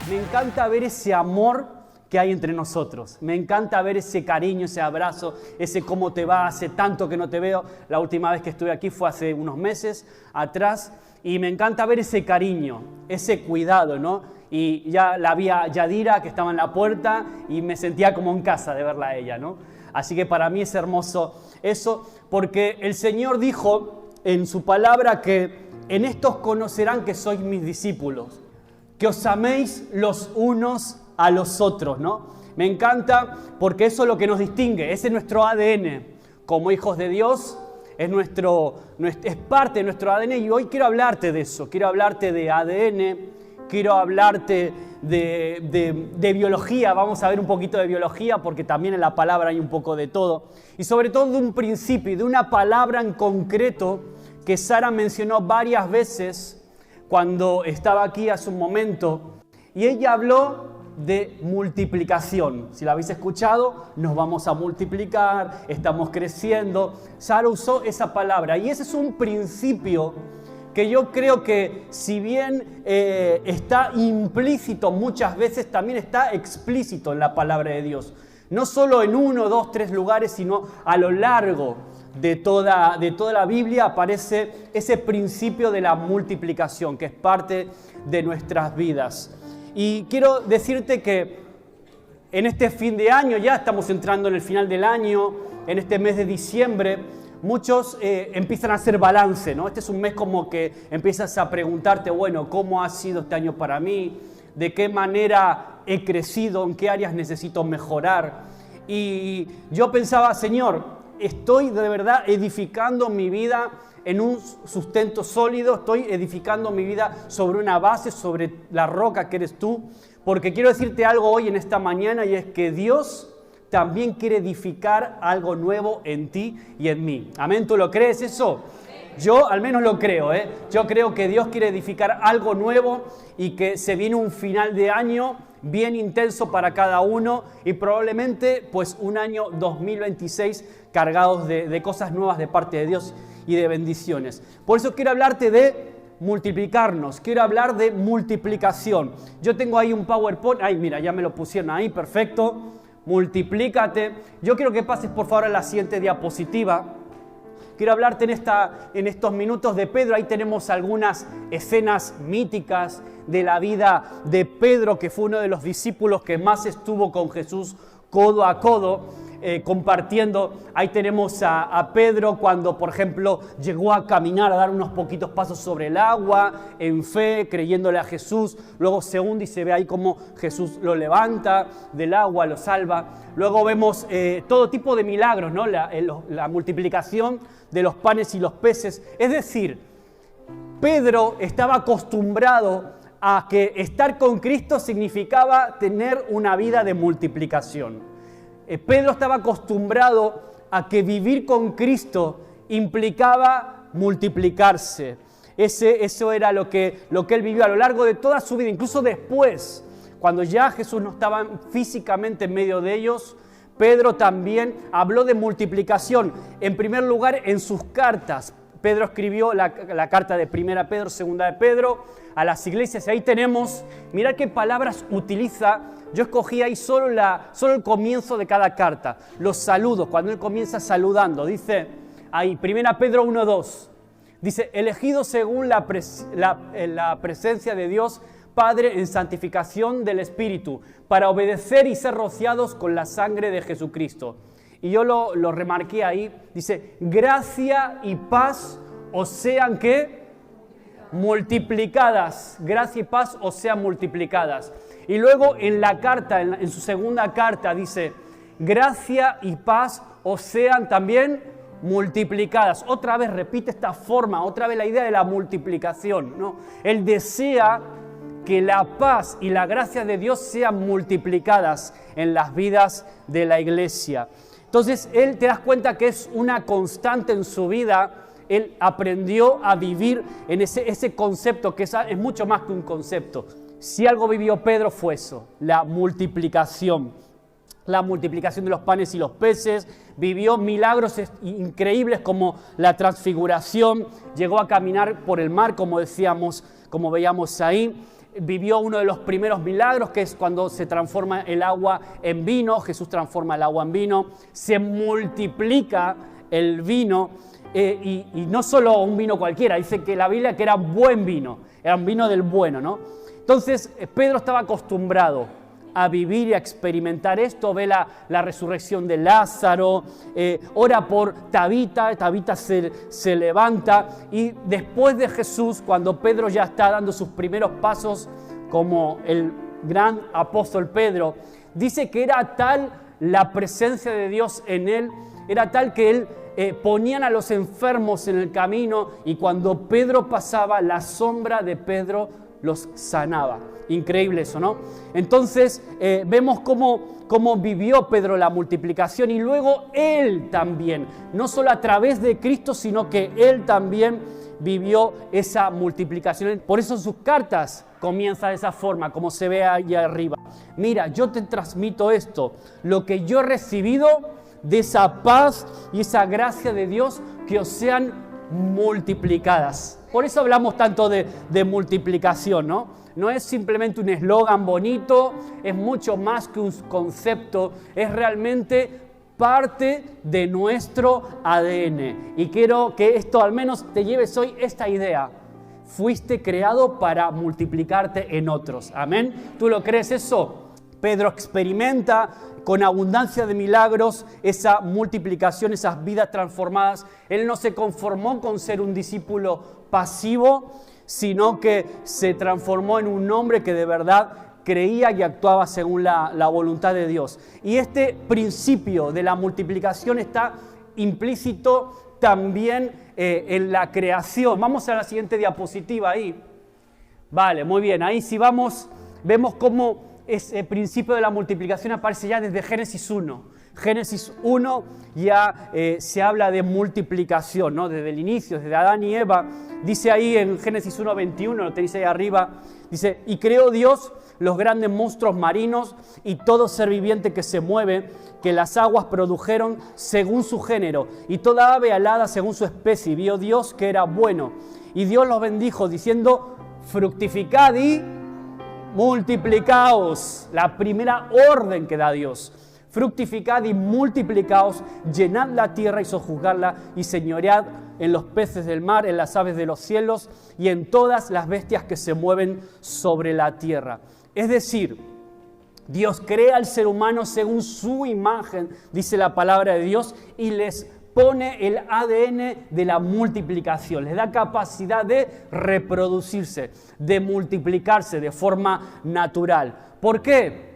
Me encanta ver ese amor que hay entre nosotros. Me encanta ver ese cariño, ese abrazo, ese cómo te va, hace tanto que no te veo. La última vez que estuve aquí fue hace unos meses atrás y me encanta ver ese cariño, ese cuidado, ¿no? Y ya la vi a Yadira que estaba en la puerta y me sentía como en casa de verla a ella, ¿no? Así que para mí es hermoso eso, porque el Señor dijo en su palabra que en estos conocerán que sois mis discípulos, que os améis los unos a los otros, ¿no? Me encanta porque eso es lo que nos distingue, ese es nuestro ADN como hijos de Dios, es parte de nuestro ADN y hoy quiero hablarte de eso, quiero hablarte de ADN, quiero hablarte de biología, vamos a ver un poquito de biología porque también en la palabra hay un poco de todo y sobre todo de un principio, de una palabra en concreto que Sara mencionó varias veces cuando estaba aquí hace un momento y ella habló de multiplicación. Si la habéis escuchado, nos vamos a multiplicar, estamos creciendo. Sara usó esa palabra y ese es un principio que yo creo que si bien está implícito muchas veces, también está explícito en la palabra de Dios. No solo en 1, 2, 3 lugares, sino a lo largo de toda la Biblia aparece ese principio de la multiplicación, que es parte de nuestras vidas. Y quiero decirte que en este fin de año, ya estamos entrando en el final del año, en este mes de diciembre, muchos empiezan a hacer balance, ¿no? Este es un mes como que empiezas a preguntarte, bueno, ¿cómo ha sido este año para mí? ¿De qué manera he crecido? ¿En qué áreas necesito mejorar? Y yo pensaba, Señor, ¿estoy de verdad edificando mi vida en un sustento sólido? ¿Estoy edificando mi vida sobre una base, sobre la roca que eres tú? Porque quiero decirte algo hoy en esta mañana y es que Dios también quiere edificar algo nuevo en ti y en mí. ¿Amén? ¿Tú lo crees eso? Yo al menos lo creo, ¿eh? Yo creo que Dios quiere edificar algo nuevo y que se viene un final de año bien intenso para cada uno y probablemente pues un año 2026 cargados de cosas nuevas de parte de Dios y de bendiciones. Por eso quiero hablarte de multiplicarnos, quiero hablar de multiplicación. Yo tengo ahí un PowerPoint, ay mira, ya me lo pusieron ahí, perfecto. Multiplícate. Yo quiero que pases por favor a la siguiente diapositiva. Quiero hablarte en estos minutos de Pedro. Ahí tenemos algunas escenas míticas de la vida de Pedro, que fue uno de los discípulos que más estuvo con Jesús codo a codo, compartiendo. Ahí tenemos a Pedro cuando, por ejemplo, llegó a caminar, a dar unos poquitos pasos sobre el agua, en fe, creyéndole a Jesús. Luego se hunde y se ve ahí cómo Jesús lo levanta del agua, lo salva. Luego vemos todo tipo de milagros, ¿no? La multiplicación de los panes y los peces. Es decir, Pedro estaba acostumbrado a que estar con Cristo significaba tener una vida de multiplicación. Pedro estaba acostumbrado a que vivir con Cristo implicaba multiplicarse. Eso era lo que él vivió a lo largo de toda su vida, incluso después, cuando ya Jesús no estaba físicamente en medio de ellos. Pedro también habló de multiplicación. En primer lugar, en sus cartas. Pedro escribió la carta de 1 Pedro, 2 de Pedro, a las iglesias. Y ahí tenemos, mirad qué palabras utiliza. Yo escogí ahí solo el comienzo de cada carta, los saludos, cuando él comienza saludando. Dice ahí, 1 Pedro 1:2, dice, elegido según la presencia de Dios Padre en santificación del Espíritu, para obedecer y ser rociados con la sangre de Jesucristo. Y yo lo remarqué ahí, dice, gracia y paz os sean, ¿qué? Multiplicadas. Gracia y paz os sean multiplicadas. Y luego en la carta, en su segunda carta, dice, gracia y paz os sean también multiplicadas. Otra vez repite esta forma, otra vez la idea de la multiplicación, ¿no? Él desea que la paz y la gracia de Dios sean multiplicadas en las vidas de la iglesia. Entonces, él te das cuenta que es una constante en su vida. Él aprendió a vivir en ese concepto que es mucho más que un concepto. Si algo vivió Pedro fue eso, la multiplicación de los panes y los peces. Vivió milagros increíbles como la transfiguración. Llegó a caminar por el mar, como decíamos, como veíamos ahí. vivió uno de los primeros milagros, que es cuando se transforma el agua en vino. Jesús transforma el agua en vino, se multiplica el vino, y no solo un vino cualquiera, dice que la Biblia que era buen vino, era un vino del bueno, ¿no? Entonces Pedro estaba acostumbrado a vivir y a experimentar esto, ve la resurrección de Lázaro, ora por Tabita, Tabita se levanta, y después de Jesús, cuando Pedro ya está dando sus primeros pasos como el gran apóstol Pedro, dice que era tal la presencia de Dios en él, era tal que él ponían a los enfermos en el camino, y cuando Pedro pasaba, la sombra de Pedro los sanaba. Increíble eso, ¿no? Entonces vemos cómo vivió Pedro la multiplicación, y luego él también, no solo a través de Cristo, sino que él también vivió esa multiplicación. Por eso sus cartas comienzan de esa forma, como se ve ahí arriba. Mira, yo te transmito esto, lo que yo he recibido de esa paz y esa gracia de Dios, que os sean multiplicadas. Por eso hablamos tanto de multiplicación, ¿no? No es simplemente un eslogan bonito, es mucho más que un concepto, es realmente parte de nuestro ADN. Y quiero que esto al menos te lleves hoy esta idea. Fuiste creado para multiplicarte en otros. ¿Amén? ¿Tú lo crees eso? Pedro experimenta con abundancia de milagros esa multiplicación, esas vidas transformadas. Él no se conformó con ser un discípulo pasivo, sino que se transformó en un hombre que de verdad creía y actuaba según la voluntad de Dios. Y este principio de la multiplicación está implícito también en la creación. Vamos a la siguiente diapositiva ahí. Vale, muy bien. Ahí si vamos, vemos cómo ese principio de la multiplicación aparece ya desde Génesis 1. Génesis 1 ya se habla de multiplicación, ¿no? Desde el inicio, desde Adán y Eva. Dice ahí en Génesis 1:21, lo tenéis ahí arriba, dice: y creó Dios los grandes monstruos marinos y todo ser viviente que se mueve, que las aguas produjeron según su género, y toda ave alada según su especie. Y vio Dios que era bueno. Y Dios los bendijo, diciendo: fructificad y multiplicaos. La primera orden que da Dios. Fructificad y multiplicaos, llenad la tierra y sojuzgadla, y señoread en los peces del mar, en las aves de los cielos y en todas las bestias que se mueven sobre la tierra. Es decir, Dios crea al ser humano según su imagen, dice la palabra de Dios, y les pone el ADN de la multiplicación, les da capacidad de reproducirse, de multiplicarse de forma natural. ¿Por qué?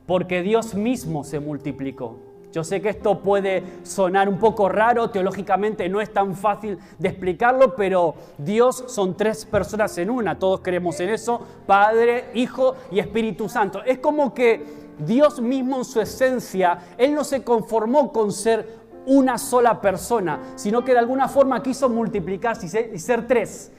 Porque Dios mismo se multiplicó. Yo sé que esto puede sonar un poco raro, teológicamente no es tan fácil de explicarlo, pero Dios son tres personas en una, todos creemos en eso: Padre, Hijo y Espíritu Santo. Es como que Dios mismo en su esencia, Él no se conformó con ser una sola persona, sino que de alguna forma quiso multiplicarse y ser tres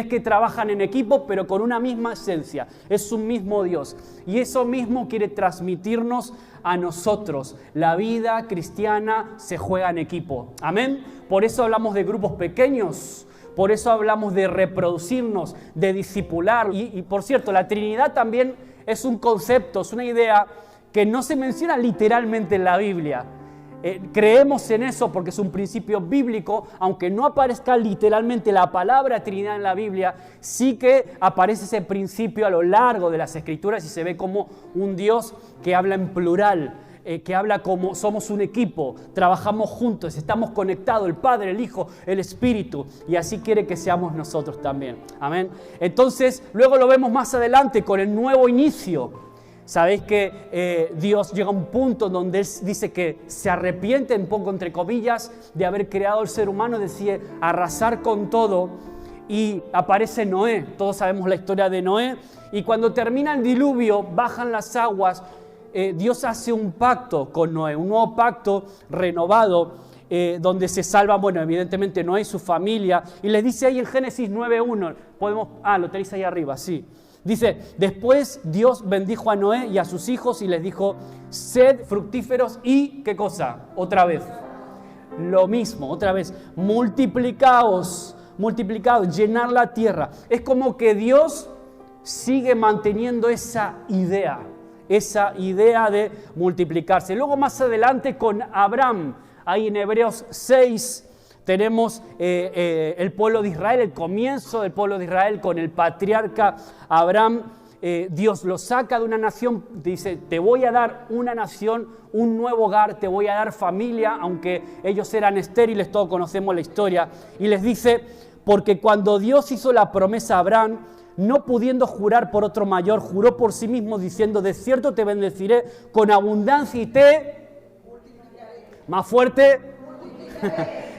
que trabajan en equipo, pero con una misma esencia. Es un mismo Dios. Y eso mismo quiere transmitirnos a nosotros. La vida cristiana se juega en equipo. Amén. Por eso hablamos de grupos pequeños. Por eso hablamos de reproducirnos, de discipular. Y por cierto, la Trinidad también es un concepto, es una idea que no se menciona literalmente en la Biblia. Creemos en eso porque es un principio bíblico, aunque no aparezca literalmente la palabra Trinidad en la Biblia, sí que aparece ese principio a lo largo de las Escrituras y se ve como un Dios que habla en plural, que habla como somos un equipo, trabajamos juntos, estamos conectados, el Padre, el Hijo, el Espíritu, y así quiere que seamos nosotros también. Amén. Entonces, luego lo vemos más adelante con el nuevo inicio. Sabéis que Dios llega a un punto donde Él dice que se arrepiente, un poco entre comillas, de haber creado al ser humano, decide arrasar con todo, y aparece Noé. Todos sabemos la historia de Noé, y cuando termina el diluvio, bajan las aguas, Dios hace un pacto con Noé, un nuevo pacto renovado, donde se salva, bueno, evidentemente Noé y su familia, y les dice ahí en Génesis 9:1, lo tenéis ahí arriba, sí. Dice: después Dios bendijo a Noé y a sus hijos y les dijo: sed fructíferos y, ¿qué cosa? Otra vez, lo mismo, otra vez, multiplicaos, llenar la tierra. Es como que Dios sigue manteniendo esa idea de multiplicarse. Luego más adelante con Abraham, ahí en Hebreos 6, tenemos el pueblo de Israel, el comienzo del pueblo de Israel con el patriarca Abraham. Dios lo saca de una nación, dice, te voy a dar una nación, un nuevo hogar, te voy a dar familia, aunque ellos eran estériles, todos conocemos la historia, y les dice, porque cuando Dios hizo la promesa a Abraham, no pudiendo jurar por otro mayor, juró por sí mismo diciendo, de cierto te bendeciré con abundancia y te más fuerte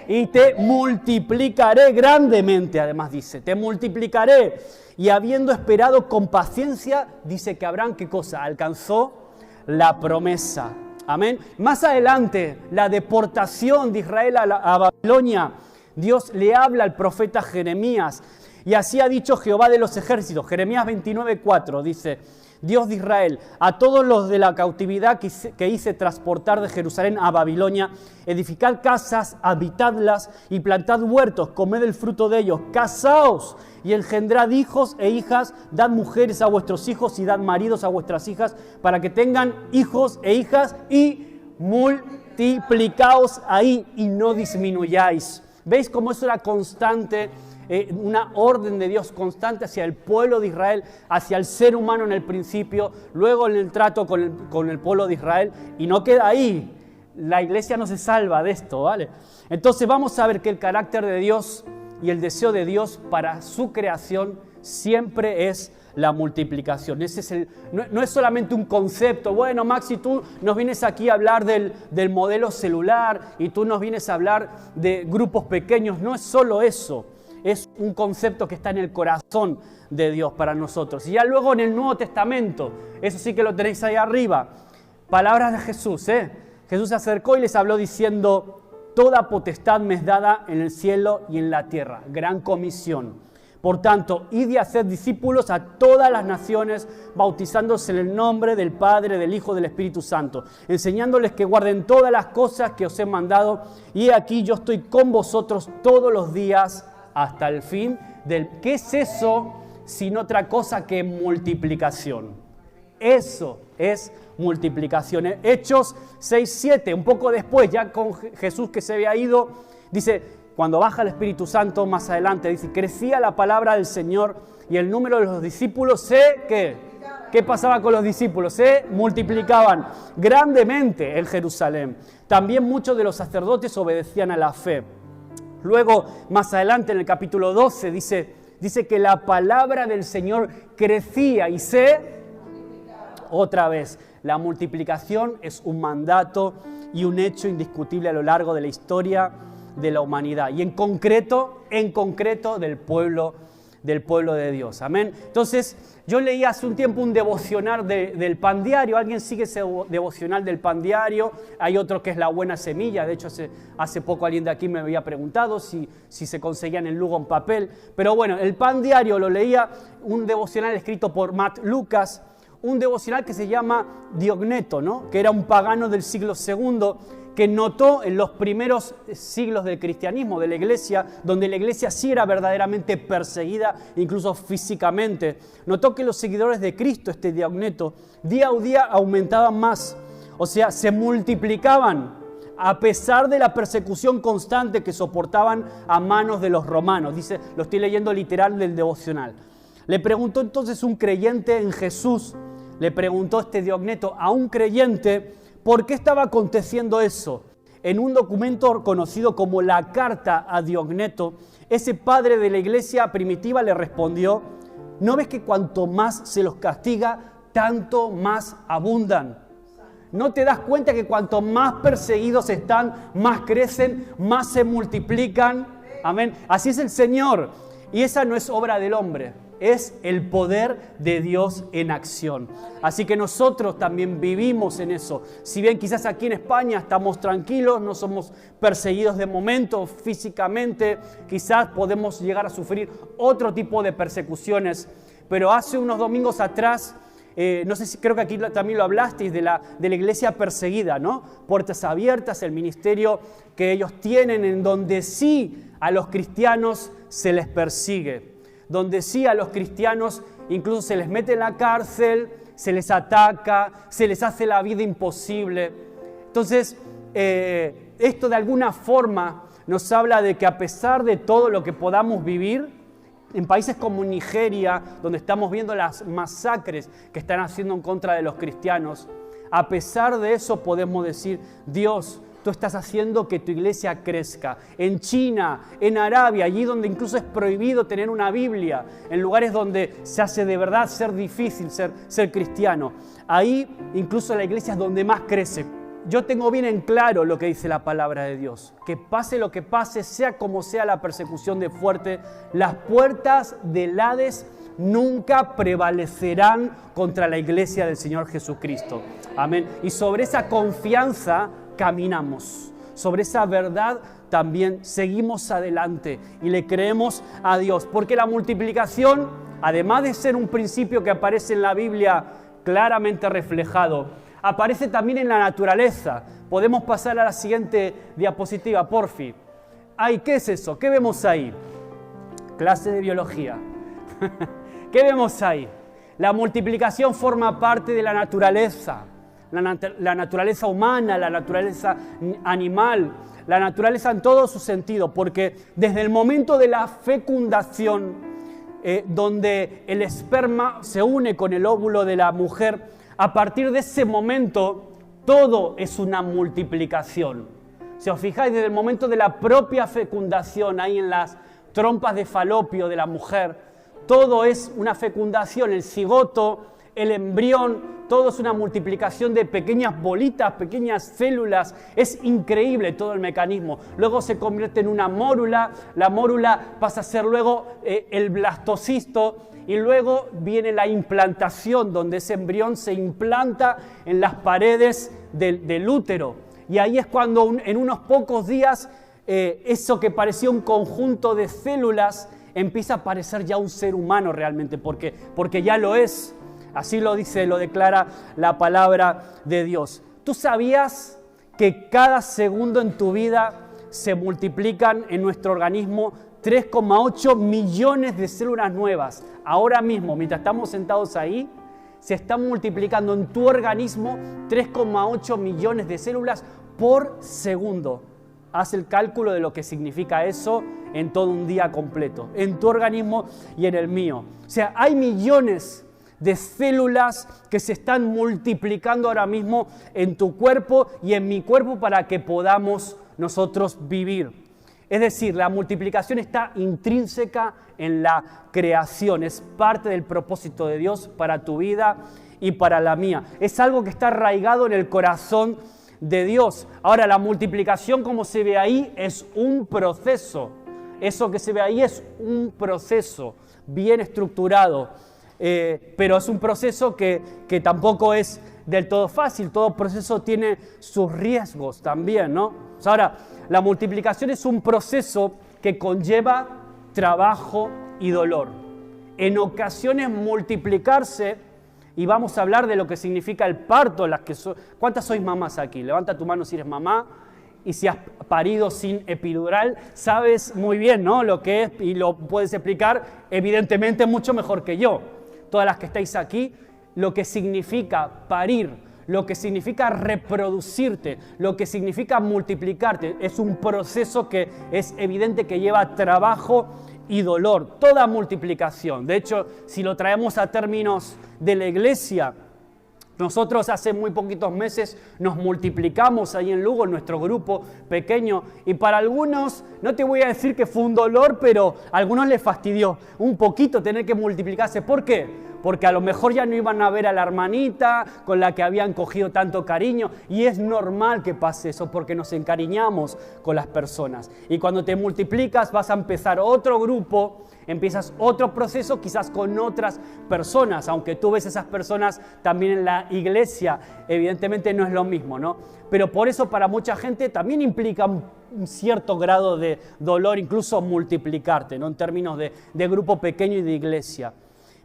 y te multiplicaré grandemente, además dice, te multiplicaré. Y habiendo esperado con paciencia, dice que Abraham, ¿qué cosa? Alcanzó la promesa. Amén. Más adelante, la deportación de Israel a Babilonia, Dios le habla al profeta Jeremías. Y así ha dicho Jehová de los ejércitos. Jeremías 29:4 dice, Dios de Israel, a todos los de la cautividad que hice transportar de Jerusalén a Babilonia, edificad casas, habitadlas y plantad huertos, comed el fruto de ellos, casaos y engendrad hijos e hijas, dad mujeres a vuestros hijos y dad maridos a vuestras hijas, para que tengan hijos e hijas y multiplicaos ahí y no disminuyáis. ¿Veis cómo eso era constante? Una orden de Dios constante hacia el pueblo de Israel, hacia el ser humano en el principio, luego en el trato con el pueblo de Israel, y no queda ahí. La iglesia no se salva de esto, ¿vale? Entonces vamos a ver que el carácter de Dios y el deseo de Dios para su creación siempre es la multiplicación. No es solamente un concepto. Bueno, Maxi, tú nos vienes aquí a hablar del modelo celular y tú nos vienes a hablar de grupos pequeños. No es solo eso. Es un concepto que está en el corazón de Dios para nosotros. Y ya luego en el Nuevo Testamento, eso sí que lo tenéis ahí arriba, palabras de Jesús. Jesús se acercó y les habló diciendo, toda potestad me es dada en el cielo y en la tierra. Gran comisión. Por tanto, id y haced discípulos a todas las naciones, bautizándose en el nombre del Padre, del Hijo, del Espíritu Santo, enseñándoles que guarden todas las cosas que os he mandado. Y aquí yo estoy con vosotros todos los días hasta el fin del... ¿Qué es eso sin otra cosa que multiplicación? Eso es multiplicación. Hechos 6:7, un poco después, ya con Jesús que se había ido, dice, cuando baja el Espíritu Santo más adelante, dice, crecía la palabra del Señor y el número de los discípulos ¿qué pasaba con los discípulos? Se multiplicaban grandemente en Jerusalén. También muchos de los sacerdotes obedecían a la fe. Luego, más adelante, en el capítulo 12, dice que la palabra del Señor crecía y otra vez, la multiplicación es un mandato y un hecho indiscutible a lo largo de la historia de la humanidad. Y en concreto del pueblo de Dios. Amén. Entonces, yo leí hace un tiempo un devocional del Pan Diario. ¿Alguien sigue ese devocional del Pan Diario? Hay otro que es La Buena Semilla. De hecho, hace poco alguien de aquí me había preguntado si se conseguían en Lugo en papel. Pero bueno, el Pan Diario lo leía, un devocional escrito por Matt Lucas, un devocional que se llama Diogneto, ¿no? Que era un pagano del siglo II, que notó en los primeros siglos del cristianismo, de la iglesia, donde la iglesia sí era verdaderamente perseguida, incluso físicamente, notó que los seguidores de Cristo, este Diogneto, día a día aumentaban más, o sea, se multiplicaban a pesar de la persecución constante que soportaban a manos de los romanos. Dice, lo estoy leyendo literal del devocional. Le preguntó entonces un creyente en Jesús, le preguntó este Diogneto a un creyente, ¿por qué estaba aconteciendo eso? En un documento conocido como la Carta a Diogneto, ese padre de la iglesia primitiva le respondió, ¿no ves que cuanto más se los castiga, tanto más abundan? ¿No te das cuenta que cuanto más perseguidos están, más crecen, más se multiplican? Amén. Así es el Señor. Y esa no es obra del hombre. Es el poder de Dios en acción. Así que nosotros también vivimos en eso. Si bien quizás aquí en España estamos tranquilos, no somos perseguidos de momento físicamente, quizás podemos llegar a sufrir otro tipo de persecuciones. Pero hace unos domingos atrás, no sé si creo que aquí también lo hablasteis de la iglesia perseguida, ¿no? Puertas Abiertas, el ministerio que ellos tienen en donde sí a los cristianos se les persigue, donde sí a los cristianos incluso se les mete en la cárcel, se les ataca, se les hace la vida imposible. Entonces, esto de alguna forma nos habla de que a pesar de todo lo que podamos vivir, en países como Nigeria, donde estamos viendo las masacres que están haciendo en contra de los cristianos, a pesar de eso podemos decir, Dios, tú estás haciendo que tu iglesia crezca. En China, en Arabia, allí donde incluso es prohibido tener una Biblia, en lugares donde se hace de verdad ser difícil ser cristiano, ahí incluso la iglesia es donde más crece. Yo tengo bien en claro lo que dice la palabra de Dios, que pase lo que pase, sea como sea la persecución de fuerte, las puertas del Hades nunca prevalecerán contra la iglesia del Señor Jesucristo. Amén. Y sobre esa confianza caminamos, sobre esa verdad también seguimos adelante y le creemos a Dios, porque la multiplicación, además de ser un principio que aparece en la Biblia claramente reflejado, aparece también en la naturaleza. Podemos pasar a la siguiente diapositiva, porfi. Ay, ¿qué es eso? ¿Qué vemos ahí? Clase de biología. ¿Qué vemos ahí? La multiplicación forma parte de la naturaleza. La naturaleza humana, la naturaleza animal, la naturaleza en todo su sentido, porque desde el momento de la fecundación, donde el esperma se une con el óvulo de la mujer, a partir de ese momento todo es una multiplicación. Si os fijáis, desde el momento de la propia fecundación, ahí en las trompas de falopio de la mujer, todo es una fecundación, el cigoto, el embrión, todo es una multiplicación de pequeñas bolitas, pequeñas células. Es increíble todo el mecanismo. Luego se convierte en una mórula, la mórula pasa a ser luego el blastocisto y luego viene la implantación, donde ese embrión se implanta en las paredes del útero. Y ahí es cuando en unos pocos días eso que parecía un conjunto de células empieza a parecer ya un ser humano realmente, porque ya lo es. Así lo dice, lo declara la palabra de Dios. ¿Tú sabías que cada segundo en tu vida se multiplican en nuestro organismo 3,8 millones de células nuevas? Ahora mismo, mientras estamos sentados ahí, se están multiplicando en tu organismo 3,8 millones de células por segundo. Haz el cálculo de lo que significa eso en todo un día completo, en tu organismo y en el mío. O sea, hay millones de células que se están multiplicando ahora mismo en tu cuerpo y en mi cuerpo para que podamos nosotros vivir. Es decir, la multiplicación está intrínseca en la creación, es parte del propósito de Dios para tu vida y para la mía. Es algo que está arraigado en el corazón de Dios. Ahora, la multiplicación, como se ve ahí, es un proceso. Eso que se ve ahí es un proceso bien estructurado. Pero es un proceso que tampoco es del todo fácil. Todo proceso tiene sus riesgos también, ¿no? Ahora, la multiplicación es un proceso que conlleva trabajo y dolor. En ocasiones multiplicarse, y vamos a hablar de lo que significa el parto. ¿Cuántas sois mamás aquí? Levanta tu mano si eres mamá. Y si has parido sin epidural, sabes muy bien, ¿no?, lo que es, y lo puedes explicar evidentemente mucho mejor que yo. Todas las que estáis aquí, lo que significa parir, lo que significa reproducirte, lo que significa multiplicarte, es un proceso que es evidente que lleva trabajo y dolor, toda multiplicación. De hecho, si lo traemos a términos de la iglesia, nosotros hace muy poquitos meses nos multiplicamos ahí en Lugo, en nuestro grupo pequeño, y para algunos, no te voy a decir que fue un dolor, pero a algunos les fastidió un poquito tener que multiplicarse. ¿Por qué? Porque a lo mejor ya no iban a ver a la hermanita con la que habían cogido tanto cariño, y es normal que pase eso porque nos encariñamos con las personas. Y cuando te multiplicas vas a empezar otro grupo, empiezas otro proceso quizás con otras personas, aunque tú ves esas personas también en la iglesia, evidentemente no es lo mismo, ¿no? Pero por eso para mucha gente también implica un cierto grado de dolor, incluso multiplicarte, ¿no?, en términos de grupo pequeño y de iglesia.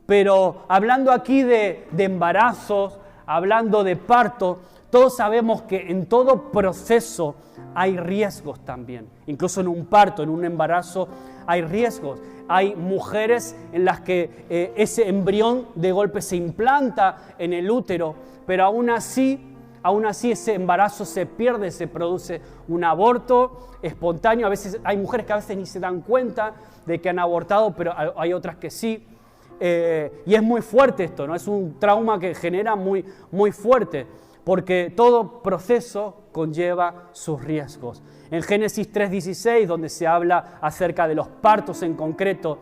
Pero hablando aquí de embarazos, hablando de parto, todos sabemos que en todo proceso hay riesgos también. Incluso en un parto, en un embarazo, hay riesgos. Hay mujeres en las que ese embrión de golpe se implanta en el útero, pero aún así ese embarazo se pierde, se produce un aborto espontáneo. A veces hay mujeres que a veces ni se dan cuenta de que han abortado, pero hay otras que sí. Y es muy fuerte esto, ¿no? Es un trauma que genera muy, muy fuerte, porque todo proceso conlleva sus riesgos. En Génesis 3:16, donde se habla acerca de los partos en concreto,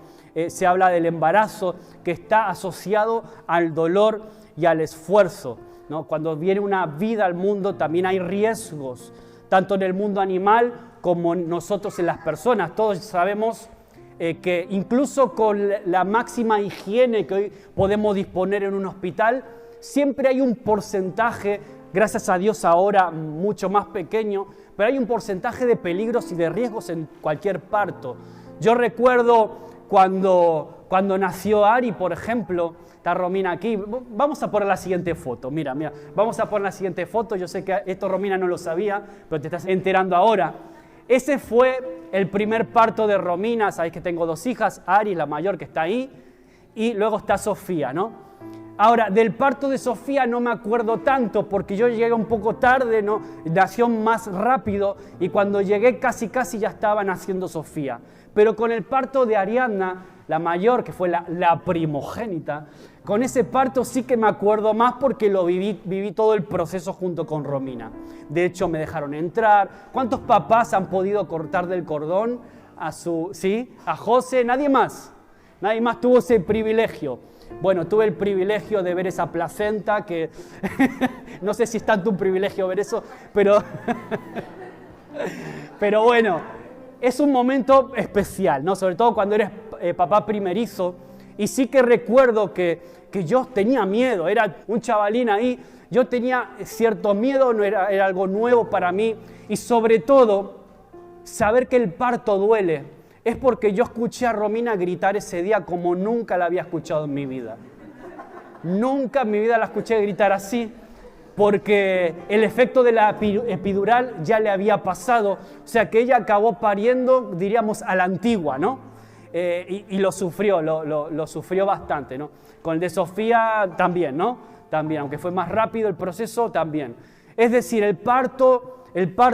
se habla del embarazo que está asociado al dolor y al esfuerzo, ¿no? Cuando viene una vida al mundo también hay riesgos, tanto en el mundo animal como nosotros en las personas. Todos sabemos que incluso con la máxima higiene que hoy podemos disponer en un hospital, siempre hay un porcentaje, gracias a Dios ahora mucho más pequeño, pero hay un porcentaje de peligros y de riesgos en cualquier parto. Yo recuerdo cuando nació Ari, por ejemplo, está Romina aquí. Vamos a poner la siguiente foto, mira, vamos a poner la siguiente foto. Yo sé que esto Romina no lo sabía, pero te estás enterando ahora. Ese fue el primer parto de Romina. Sabéis que tengo 2 hijas, Ari, la mayor, que está ahí, y luego está Sofía, ¿no? Ahora, del parto de Sofía no me acuerdo tanto porque yo llegué un poco tarde, ¿no? Nació más rápido y cuando llegué casi ya estaba naciendo Sofía. Pero con el parto de Ariadna, la mayor, que fue la primogénita, con ese parto sí que me acuerdo más porque lo viví todo el proceso junto con Romina. De hecho, me dejaron entrar. ¿Cuántos papás han podido cortar del cordón a José? Nadie más tuvo ese privilegio. Bueno, tuve el privilegio de ver esa placenta, que no sé si es tanto un privilegio ver eso, pero bueno, es un momento especial, ¿no? Sobre todo cuando eres papá primerizo. Y sí que recuerdo que yo tenía miedo, era un chavalín ahí, yo tenía cierto miedo, no era algo nuevo para mí. Y sobre todo, saber que el parto duele. Es porque yo escuché a Romina gritar ese día como nunca la había escuchado en mi vida. Nunca en mi vida la escuché gritar así, porque el efecto de la epidural ya le había pasado. O sea que ella acabó pariendo, diríamos, a la antigua, ¿no? Y lo sufrió, lo sufrió bastante, ¿no? Con el de Sofía también, ¿no? También, aunque fue más rápido el proceso, también. Es decir, el parto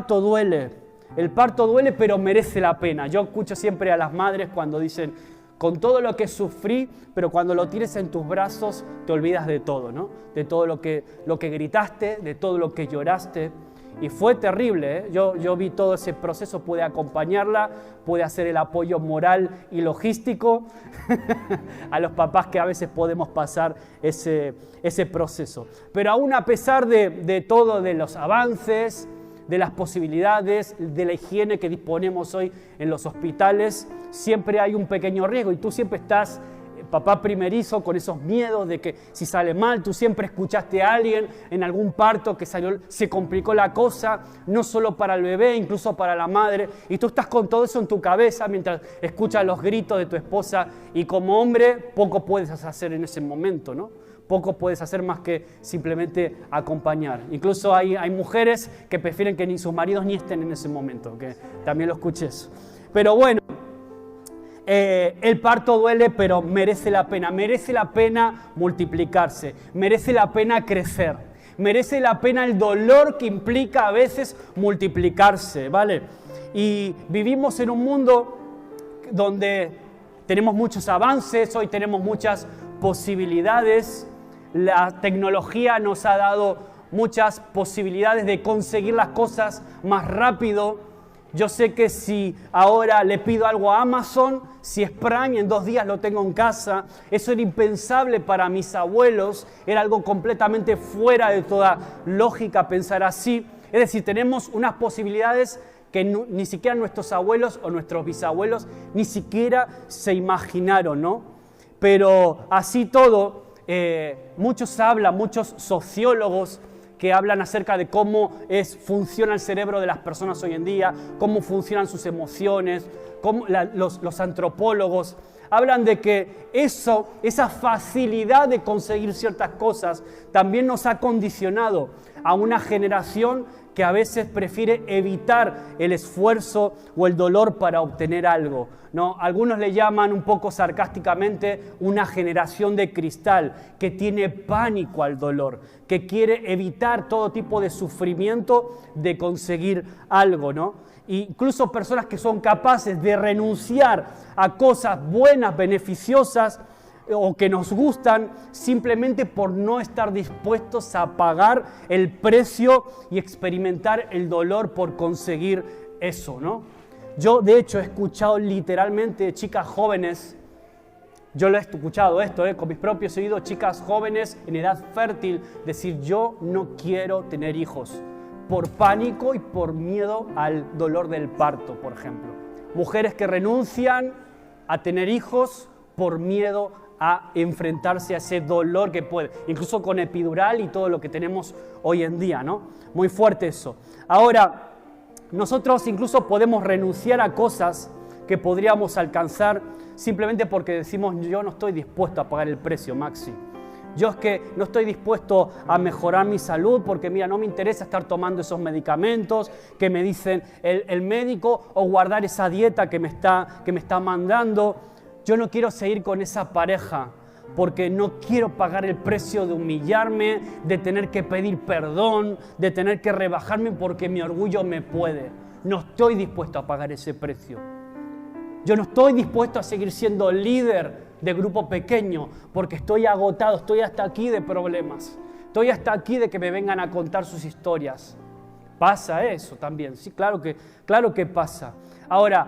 duele. El parto duele, pero merece la pena. Yo escucho siempre a las madres cuando dicen, con todo lo que sufrí, pero cuando lo tienes en tus brazos te olvidas de todo, ¿no? De todo lo que gritaste, de todo lo que lloraste. Y fue terrible, ¿eh? Yo vi todo ese proceso, pude acompañarla, pude hacer el apoyo moral y logístico a los papás que a veces podemos pasar ese proceso. Pero aún a pesar de todo, de los avances, de las posibilidades, de la higiene que disponemos hoy en los hospitales, siempre hay un pequeño riesgo y tú siempre estás, papá primerizo, con esos miedos de que si sale mal, tú siempre escuchaste a alguien en algún parto que se complicó la cosa, no solo para el bebé, incluso para la madre, y tú estás con todo eso en tu cabeza mientras escuchas los gritos de tu esposa y como hombre poco puedes hacer en ese momento, ¿no? Poco puedes hacer más que simplemente acompañar. Incluso hay mujeres que prefieren que ni sus maridos ni estén en ese momento, que también lo escuché eso. Pero bueno, el parto duele, pero merece la pena multiplicarse, merece la pena crecer, merece la pena el dolor que implica a veces multiplicarse, ¿vale? Y vivimos en un mundo donde tenemos muchos avances, hoy tenemos muchas posibilidades. La tecnología nos ha dado muchas posibilidades de conseguir las cosas más rápido. Yo sé que si ahora le pido algo a Amazon, si es Prime, en 2 días lo tengo en casa. Eso era impensable para mis abuelos, era algo completamente fuera de toda lógica pensar así. Es decir, tenemos unas posibilidades que ni siquiera nuestros abuelos o nuestros bisabuelos ni siquiera se imaginaron, ¿no? Pero así todo, muchos sociólogos que hablan acerca de cómo funciona el cerebro de las personas hoy en día, cómo funcionan sus emociones, los antropólogos hablan de que esa facilidad de conseguir ciertas cosas también nos ha condicionado a una generación que a veces prefiere evitar el esfuerzo o el dolor para obtener algo, ¿no? Algunos le llaman un poco sarcásticamente una generación de cristal que tiene pánico al dolor, que quiere evitar todo tipo de sufrimiento de conseguir algo, ¿no? Incluso personas que son capaces de renunciar a cosas buenas, beneficiosas, o que nos gustan simplemente por no estar dispuestos a pagar el precio y experimentar el dolor por conseguir eso, ¿no? Yo, de hecho, he escuchado literalmente de chicas jóvenes, yo lo he escuchado esto, con mis propios oídos, chicas jóvenes en edad fértil, decir, yo no quiero tener hijos, por pánico y por miedo al dolor del parto, por ejemplo. Mujeres que renuncian a tener hijos por miedo a enfrentarse a ese dolor que puede, incluso con epidural y todo lo que tenemos hoy en día, ¿no? Muy fuerte eso. Ahora, nosotros incluso podemos renunciar a cosas que podríamos alcanzar simplemente porque decimos, yo no estoy dispuesto a pagar el precio, Maxi. Yo es que no estoy dispuesto a mejorar mi salud porque, mira, no me interesa estar tomando esos medicamentos que me dicen el médico o guardar esa dieta que me está mandando. Yo no quiero seguir con esa pareja porque no quiero pagar el precio de humillarme, de tener que pedir perdón, de tener que rebajarme porque mi orgullo me puede. No estoy dispuesto a pagar ese precio. Yo no estoy dispuesto a seguir siendo líder de grupo pequeño porque estoy agotado, estoy hasta aquí de problemas. Estoy hasta aquí de que me vengan a contar sus historias. Pasa eso también, sí, claro que pasa. Ahora,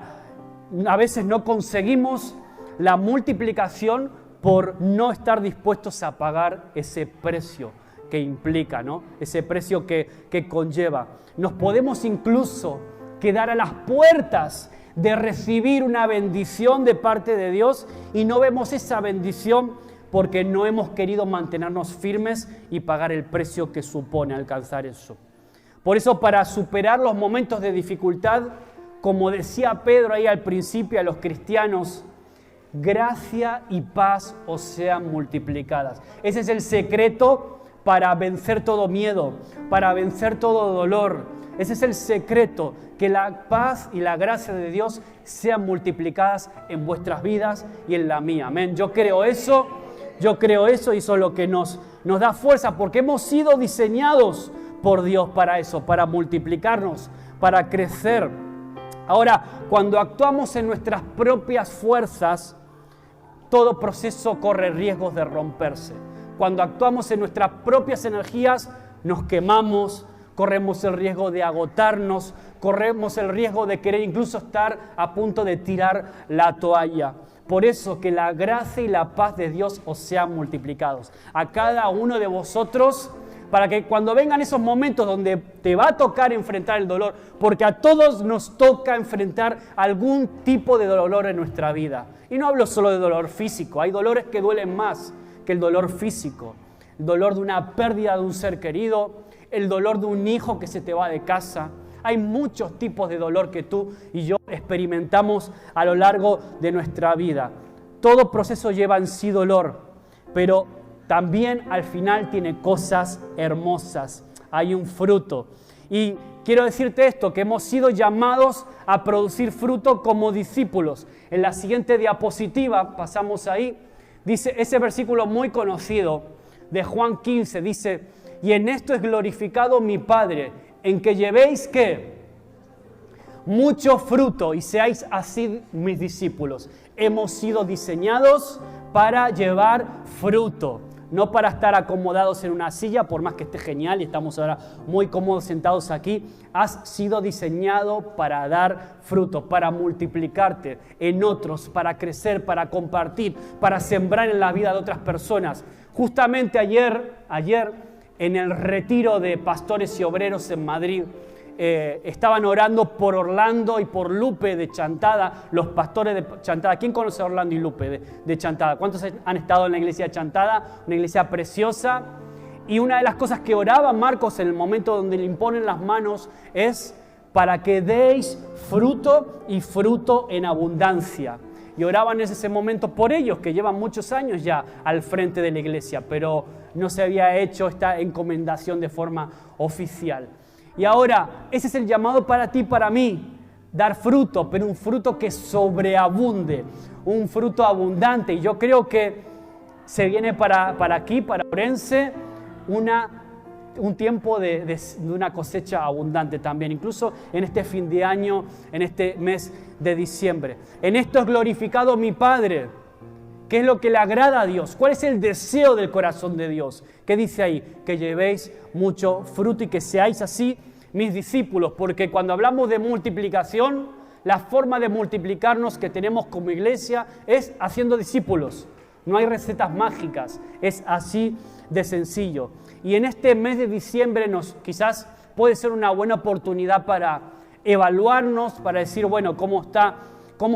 a veces no conseguimos la multiplicación por no estar dispuestos a pagar ese precio que implica, ¿no? Ese precio que conlleva. Nos podemos incluso quedar a las puertas de recibir una bendición de parte de Dios y no vemos esa bendición porque no hemos querido mantenernos firmes y pagar el precio que supone alcanzar eso. Por eso, para superar los momentos de dificultad, como decía Pedro ahí al principio a los cristianos, gracia y paz os sean multiplicadas. Ese es el secreto para vencer todo miedo, para vencer todo dolor. Ese es el secreto, que la paz y la gracia de Dios sean multiplicadas en vuestras vidas y en la mía. Amén. Yo creo eso y eso es lo que nos da fuerza, porque hemos sido diseñados por Dios para eso, para multiplicarnos, para crecer. Ahora, cuando actuamos en nuestras propias fuerzas, todo proceso corre riesgos de romperse. Cuando actuamos en nuestras propias energías, nos quemamos, corremos el riesgo de agotarnos, corremos el riesgo de querer incluso estar a punto de tirar la toalla. Por eso que la gracia y la paz de Dios os sean multiplicados a cada uno de vosotros, para que cuando vengan esos momentos donde te va a tocar enfrentar el dolor, porque a todos nos toca enfrentar algún tipo de dolor en nuestra vida. Y no hablo solo de dolor físico, hay dolores que duelen más que el dolor físico. El dolor de una pérdida de un ser querido, el dolor de un hijo que se te va de casa. Hay muchos tipos de dolor que tú y yo experimentamos a lo largo de nuestra vida. Todo proceso lleva en sí dolor, pero también al final tiene cosas hermosas. Hay un fruto. Y quiero decirte esto, que hemos sido llamados a producir fruto como discípulos. En la siguiente diapositiva, pasamos ahí, dice ese versículo muy conocido de Juan 15, dice: y en esto es glorificado mi Padre, en que llevéis, ¿qué? Mucho fruto y seáis así mis discípulos. Hemos sido diseñados para llevar fruto, no para estar acomodados en una silla, por más que esté genial y estamos ahora muy cómodos sentados aquí. Has sido diseñado para dar fruto, para multiplicarte en otros, para crecer, para compartir, para sembrar en la vida de otras personas. Justamente ayer en el retiro de pastores y obreros en Madrid, estaban orando por Orlando y por Lupe de Chantada, los pastores de Chantada. ¿Quién conoce a Orlando y Lupe de Chantada? ¿Cuántos han estado en la iglesia de Chantada? Una iglesia preciosa. Y una de las cosas que oraba Marcos en el momento donde le imponen las manos es para que deis fruto y fruto en abundancia. Y oraban en ese momento por ellos, que llevan muchos años ya al frente de la iglesia, pero no se había hecho esta encomendación de forma oficial. Y ahora, ese es el llamado para ti y para mí. Dar fruto, pero un fruto que sobreabunde, un fruto abundante. Y yo creo que se viene para aquí, para Orense, un tiempo de una cosecha abundante también, incluso en este fin de año, en este mes de diciembre. En esto es glorificado mi Padre. ¿Qué es lo que le agrada a Dios? ¿Cuál es el deseo del corazón de Dios? ¿Qué dice ahí? Que llevéis mucho fruto y que seáis así mis discípulos, porque cuando hablamos de multiplicación, la forma de multiplicarnos que tenemos como iglesia es haciendo discípulos. No hay recetas mágicas, es así de sencillo. Y en este mes de diciembre quizás puede ser una buena oportunidad para evaluarnos, para decir, bueno, ¿cómo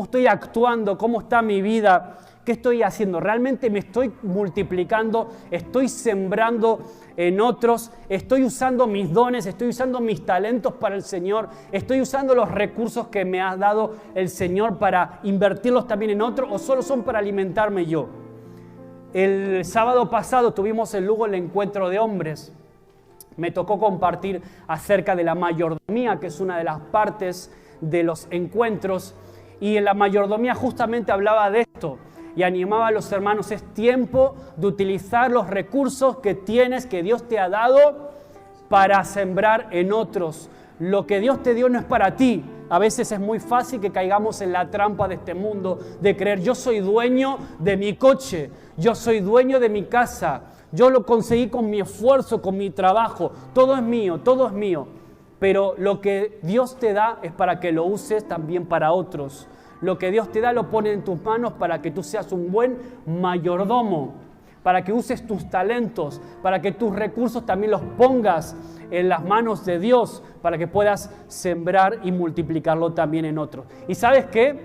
estoy actuando? ¿Cómo está mi vida? ¿Qué estoy haciendo? ¿Realmente me estoy multiplicando? ¿Estoy sembrando en otros? ¿Estoy usando mis dones? ¿Estoy usando mis talentos para el Señor? ¿Estoy usando los recursos que me ha dado el Señor para invertirlos también en otros? ¿O solo son para alimentarme yo? El sábado pasado tuvimos en Lugo el encuentro de hombres. Me tocó compartir acerca de la mayordomía, que es una de las partes de los encuentros. Y en la mayordomía justamente hablaba de esto. Y animaba a los hermanos, es tiempo de utilizar los recursos que tienes, que Dios te ha dado, para sembrar en otros. Lo que Dios te dio no es para ti. A veces es muy fácil que caigamos en la trampa de este mundo, de creer, yo soy dueño de mi coche, yo soy dueño de mi casa, yo lo conseguí con mi esfuerzo, con mi trabajo, todo es mío, todo es mío. Pero lo que Dios te da es para que lo uses también para otros. Lo que Dios te da lo pone en tus manos para que tú seas un buen mayordomo, para que uses tus talentos, para que tus recursos también los pongas en las manos de Dios, para que puedas sembrar y multiplicarlo también en otros. ¿Y sabes qué?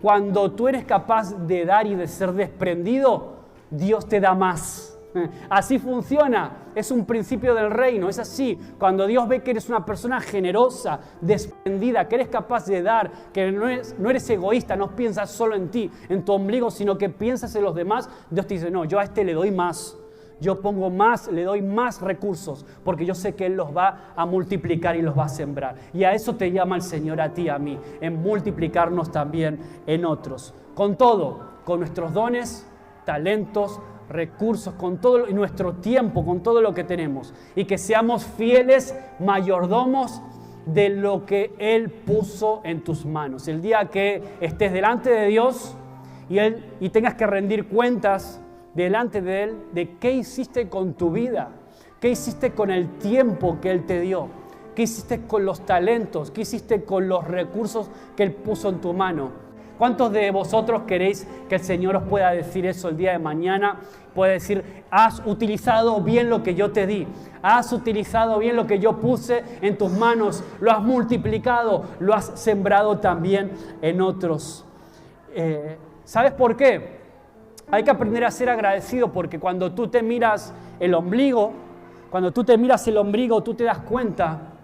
Cuando tú eres capaz de dar y de ser desprendido, Dios te da más. Así funciona, es un principio del reino, es así. Cuando Dios ve que eres una persona generosa, desprendida, que eres capaz de dar, que no eres egoísta, no piensas solo en ti, en tu ombligo, sino que piensas en los demás, Dios te dice, no, yo a este le doy más, yo pongo más, le doy más recursos, porque yo sé que Él los va a multiplicar y los va a sembrar. Y a eso te llama el Señor a ti, a mí, en multiplicarnos también en otros. Con todo, con nuestros dones, talentos, recursos, con todo nuestro tiempo, con todo lo que tenemos, y que seamos fieles mayordomos de lo que Él puso en tus manos. El día que estés delante de Dios y tengas que rendir cuentas delante de Él de qué hiciste con tu vida, qué hiciste con el tiempo que Él te dio, qué hiciste con los talentos, qué hiciste con los recursos que Él puso en tu mano. ¿Cuántos de vosotros queréis que el Señor os pueda decir eso el día de mañana? Puede decir, has utilizado bien lo que yo te di, has utilizado bien lo que yo puse en tus manos, lo has multiplicado, lo has sembrado también en otros. ¿Sabes por qué? Hay que aprender a ser agradecido, porque cuando tú te miras el ombligo, tú te das cuenta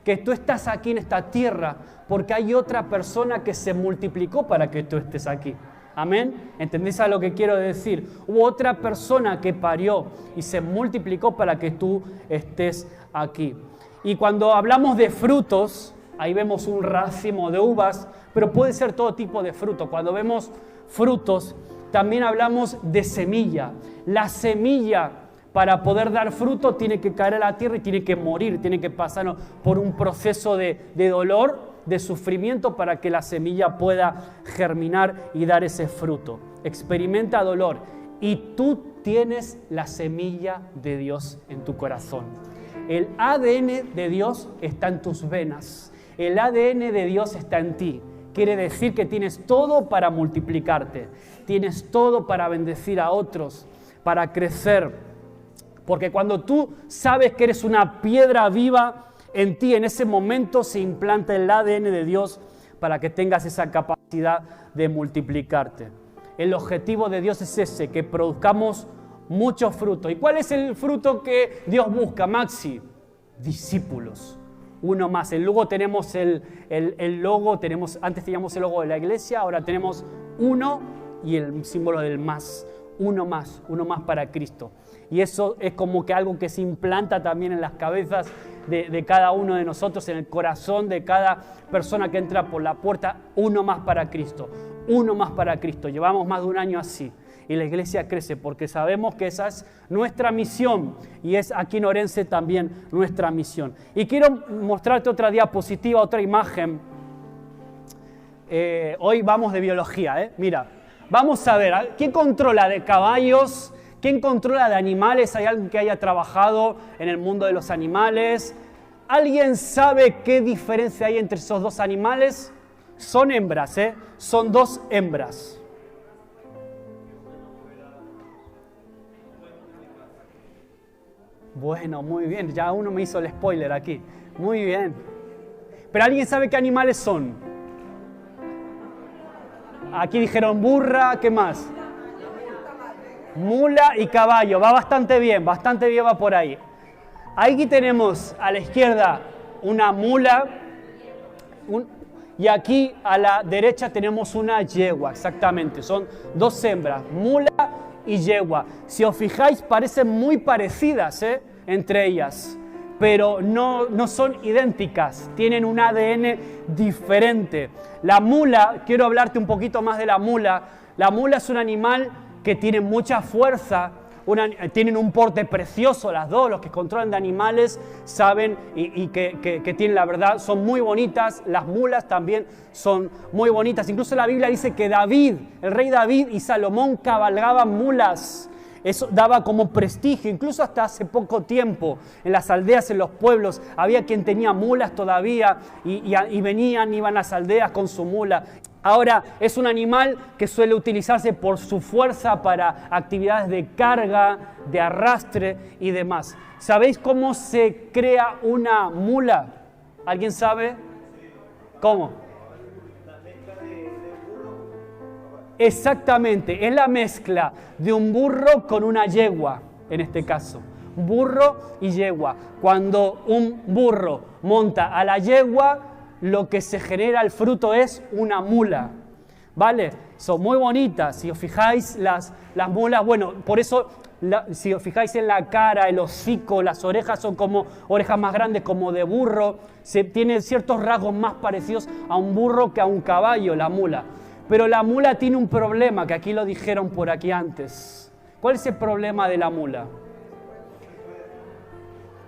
que tú estás aquí en esta tierra porque hay otra persona que se multiplicó para que tú estés aquí. Amén. ¿Entendés a lo que quiero decir? Hubo otra persona que parió y se multiplicó para que tú estés aquí. Y cuando hablamos de frutos, ahí vemos un racimo de uvas, pero puede ser todo tipo de fruto. Cuando vemos frutos, también hablamos de semilla. La semilla, para poder dar fruto, tiene que caer a la tierra y tiene que morir, tiene que pasar por un proceso de dolor, de sufrimiento, para que la semilla pueda germinar y dar ese fruto. Experimenta dolor y tú tienes la semilla de Dios en tu corazón. El ADN de Dios está en tus venas. El ADN de Dios está en ti. Quiere decir que tienes todo para multiplicarte. Tienes todo para bendecir a otros, para crecer. Porque cuando tú sabes que eres una piedra viva, en ti en ese momento se implanta el ADN de Dios para que tengas esa capacidad de multiplicarte. El objetivo de Dios es ese, que produzcamos mucho fruto. ¿Y cuál es el fruto que Dios busca, Maxi? Discípulos. Uno más. Luego tenemos el logo, antes teníamos el logo de la iglesia, ahora tenemos uno y el símbolo del más. uno más para Cristo. Y eso es como que algo que se implanta también en las cabezas de cada uno de nosotros, en el corazón de cada persona que entra por la puerta, uno más para Cristo, uno más para Cristo. Llevamos más de un año así y la iglesia crece porque sabemos que esa es nuestra misión y es aquí en Orense también nuestra misión. Y quiero mostrarte otra diapositiva, otra imagen. Hoy vamos de biología, Mira, vamos a ver, ¿quién controla de caballos? ¿Quién controla de animales? ¿Hay alguien que haya trabajado en el mundo de los animales? ¿Alguien sabe qué diferencia hay entre esos dos animales? Son hembras, Son dos hembras. Bueno, muy bien. Ya uno me hizo el spoiler aquí. Muy bien. ¿Pero alguien sabe qué animales son? Aquí dijeron burra, ¿qué más? Mula y caballo, va bastante bien va por ahí. Aquí tenemos a la izquierda una mula y aquí a la derecha tenemos una yegua, exactamente. Son dos hembras, mula y yegua. Si os fijáis, parecen muy parecidas entre ellas, pero no son idénticas, tienen un ADN diferente. La mula, quiero hablarte un poquito más de la mula. La mula es un animal que tienen mucha fuerza, tienen un porte precioso las dos, los que controlan de animales saben y que tienen la verdad, son muy bonitas, las mulas también son muy bonitas. Incluso la Biblia dice que David, el rey David y Salomón cabalgaban mulas. Eso daba como prestigio, incluso hasta hace poco tiempo, en las aldeas, en los pueblos, había quien tenía mulas todavía y venían, iban a las aldeas con su mula. Ahora, es un animal que suele utilizarse por su fuerza para actividades de carga, de arrastre y demás. ¿Sabéis cómo se crea una mula? ¿Alguien sabe? ¿Cómo? Exactamente, es la mezcla de un burro con una yegua, en este caso. Burro y yegua. Cuando un burro monta a la yegua, lo que se genera, el fruto es una mula, ¿vale? Son muy bonitas, si os fijáis, las mulas, bueno, por eso, si os fijáis en la cara, el hocico, las orejas son como orejas más grandes, como de burro, tiene ciertos rasgos más parecidos a un burro que a un caballo, la mula. Pero la mula tiene un problema, que aquí lo dijeron por aquí antes. ¿Cuál es el problema de la mula?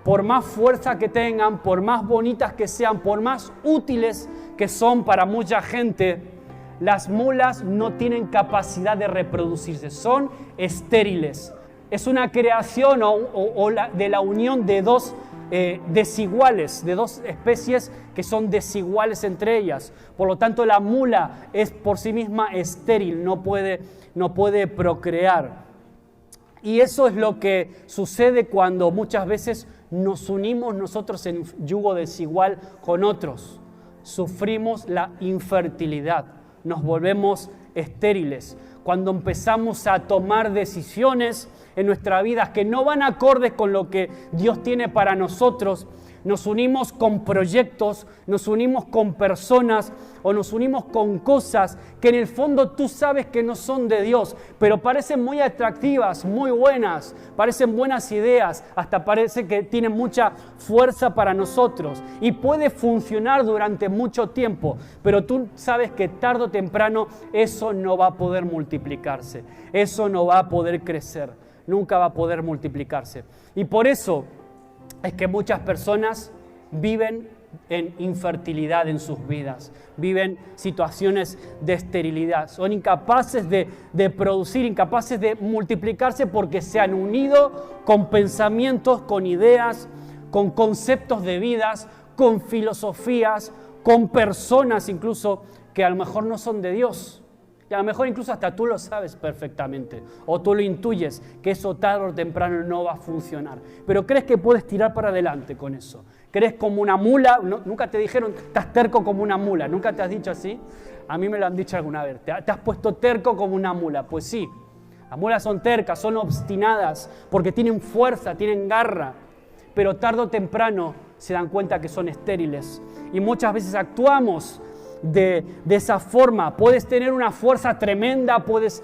Por más fuerza que tengan, por más bonitas que sean, por más útiles que son para mucha gente, las mulas no tienen capacidad de reproducirse, son estériles. Es una creación de la unión de dos desiguales, de dos especies que son desiguales entre ellas. Por lo tanto, la mula es por sí misma estéril, no puede procrear. Y eso es lo que sucede cuando muchas veces nos unimos nosotros en yugo desigual con otros. Sufrimos la infertilidad, nos volvemos estériles. Cuando empezamos a tomar decisiones en nuestra vida que no van acordes con lo que Dios tiene para nosotros, nos unimos con proyectos, nos unimos con personas o nos unimos con cosas que en el fondo tú sabes que no son de Dios, pero parecen muy atractivas, muy buenas, parecen buenas ideas, hasta parece que tienen mucha fuerza para nosotros y puede funcionar durante mucho tiempo, pero tú sabes que tarde o temprano eso no va a poder multiplicarse, eso no va a poder crecer, nunca va a poder multiplicarse. Y por eso es que muchas personas viven en infertilidad en sus vidas, viven situaciones de esterilidad, son incapaces de producir, incapaces de multiplicarse porque se han unido con pensamientos, con ideas, con conceptos de vidas, con filosofías, con personas incluso que a lo mejor no son de Dios. Y a lo mejor incluso hasta tú lo sabes perfectamente, o tú lo intuyes, que eso tarde o temprano no va a funcionar. Pero crees que puedes tirar para adelante con eso. ¿Crees como una mula? Nunca te dijeron, estás terco como una mula. ¿Nunca te has dicho así? A mí me lo han dicho alguna vez. ¿Te has puesto terco como una mula? Pues sí. Las mulas son tercas, son obstinadas, porque tienen fuerza, tienen garra. Pero tarde o temprano se dan cuenta que son estériles. Y muchas veces actuamos de esa forma. Puedes tener una fuerza tremenda, puedes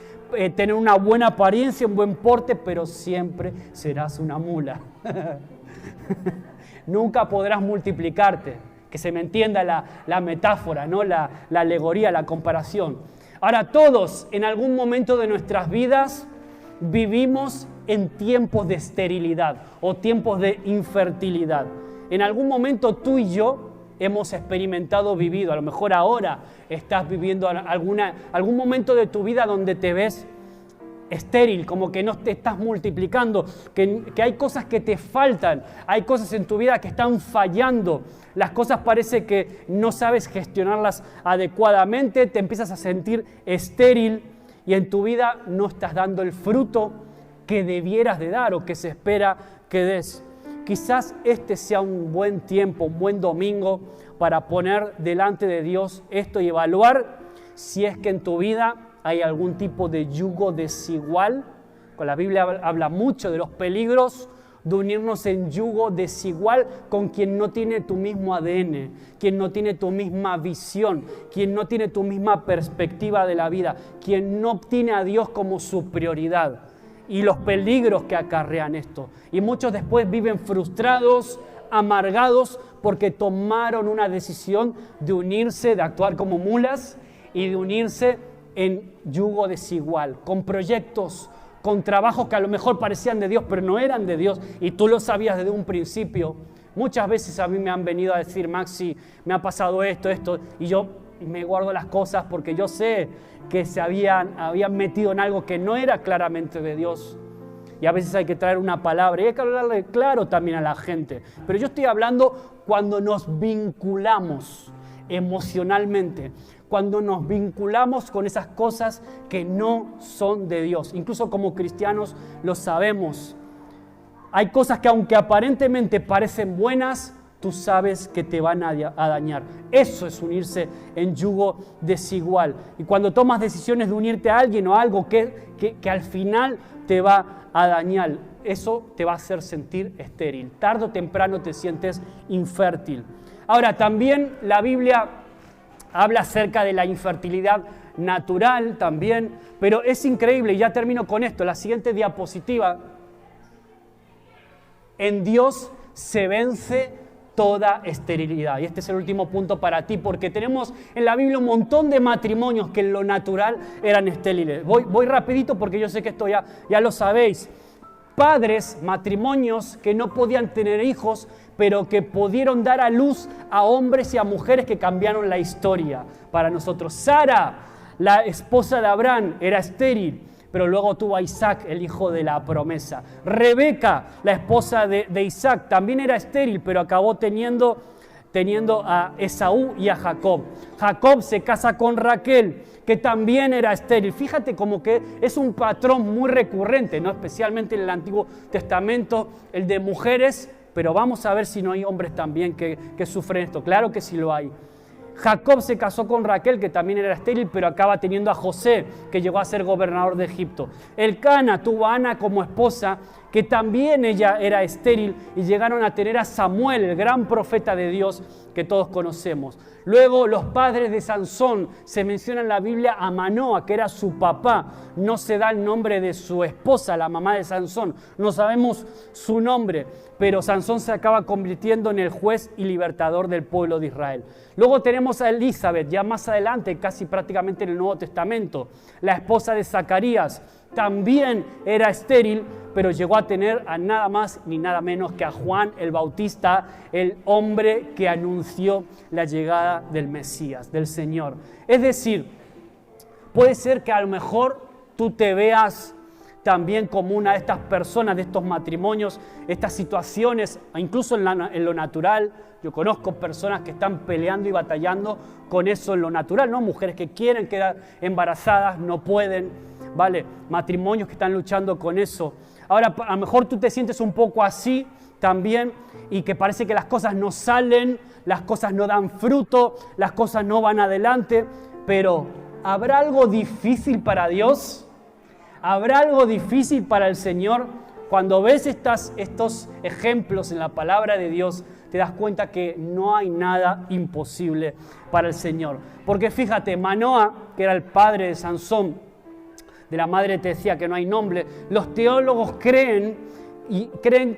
tener una buena apariencia, un buen porte, pero siempre serás una mula. Nunca podrás multiplicarte. Que se me entienda la metáfora, ¿no? La alegoría, la comparación. Ahora, todos en algún momento de nuestras vidas vivimos en tiempos de esterilidad o tiempos de infertilidad. En algún momento tú y yo hemos experimentado, vivido, a lo mejor ahora estás viviendo algún momento de tu vida donde te ves estéril, como que no te estás multiplicando, que hay cosas que te faltan, hay cosas en tu vida que están fallando, las cosas parece que no sabes gestionarlas adecuadamente, te empiezas a sentir estéril y en tu vida no estás dando el fruto que debieras de dar o que se espera que des. Quizás este sea un buen tiempo, un buen domingo para poner delante de Dios esto y evaluar si es que en tu vida hay algún tipo de yugo desigual. Con la Biblia habla mucho de los peligros de unirnos en yugo desigual con quien no tiene tu mismo ADN, quien no tiene tu misma visión, quien no tiene tu misma perspectiva de la vida, quien no tiene a Dios como su prioridad. Y los peligros que acarrean esto. Y muchos después viven frustrados, amargados, porque tomaron una decisión de unirse, de actuar como mulas y de unirse en yugo desigual, con proyectos, con trabajos que a lo mejor parecían de Dios, pero no eran de Dios, y tú lo sabías desde un principio. Muchas veces a mí me han venido a decir, Maxi, me ha pasado esto, y yo me guardo las cosas porque yo sé que se habían metido en algo que no era claramente de Dios. Y a veces hay que traer una palabra y hay que hablarle claro también a la gente. Pero yo estoy hablando cuando nos vinculamos emocionalmente, cuando nos vinculamos con esas cosas que no son de Dios. Incluso como cristianos lo sabemos. Hay cosas que aunque aparentemente parecen buenas, tú sabes que te van a dañar. Eso es unirse en yugo desigual. Y cuando tomas decisiones de unirte a alguien o a algo que al final te va a dañar, eso te va a hacer sentir estéril. Tarde o temprano te sientes infértil. Ahora, también la Biblia habla acerca de la infertilidad natural también, pero es increíble, y ya termino con esto, la siguiente diapositiva. En Dios se vence toda esterilidad. Y este es el último punto para ti, porque tenemos en la Biblia un montón de matrimonios que en lo natural eran estériles. Voy rapidito porque yo sé que esto ya lo sabéis. Padres, matrimonios que no podían tener hijos, pero que pudieron dar a luz a hombres y a mujeres que cambiaron la historia para nosotros. Sara, la esposa de Abraham, era estéril, pero luego tuvo a Isaac, el hijo de la promesa. Rebeca, la esposa de Isaac, también era estéril, pero acabó teniendo a Esaú y a Jacob. Jacob se casa con Raquel, que también era estéril. Fíjate como que es un patrón muy recurrente, ¿no? Especialmente en el Antiguo Testamento, el de mujeres, pero vamos a ver si no hay hombres también que sufren esto. Claro que sí lo hay. Jacob se casó con Raquel, que también era estéril, pero acaba teniendo a José, que llegó a ser gobernador de Egipto. Elcana tuvo a Ana como esposa, que también ella era estéril, y llegaron a tener a Samuel, el gran profeta de Dios que todos conocemos. Luego los padres de Sansón, se menciona en la Biblia a Manoa, que era su papá. No se da el nombre de su esposa, la mamá de Sansón. No sabemos su nombre, pero Sansón se acaba convirtiendo en el juez y libertador del pueblo de Israel. Luego tenemos a Elizabeth, ya más adelante, casi prácticamente en el Nuevo Testamento, la esposa de Zacarías. También era estéril, pero llegó a tener a nada más ni nada menos que a Juan el Bautista, el hombre que anunció la llegada del Mesías, del Señor. Es decir, puede ser que a lo mejor tú te veas también como una de estas personas, de estos matrimonios, estas situaciones, incluso en lo natural. Yo conozco personas que están peleando y batallando con eso en lo natural, ¿no? Mujeres que quieren quedar embarazadas, no pueden, ¿vale? Matrimonios que están luchando con eso. Ahora, a lo mejor tú te sientes un poco así también y que parece que las cosas no salen, las cosas no dan fruto, las cosas no van adelante, pero ¿habrá algo difícil para Dios? ¿Habrá algo difícil para el Señor? Cuando ves estos ejemplos en la palabra de Dios, te das cuenta que no hay nada imposible para el Señor. Porque fíjate, Manoa, que era el padre de Sansón, de la madre te decía que no hay nombre. Los teólogos creen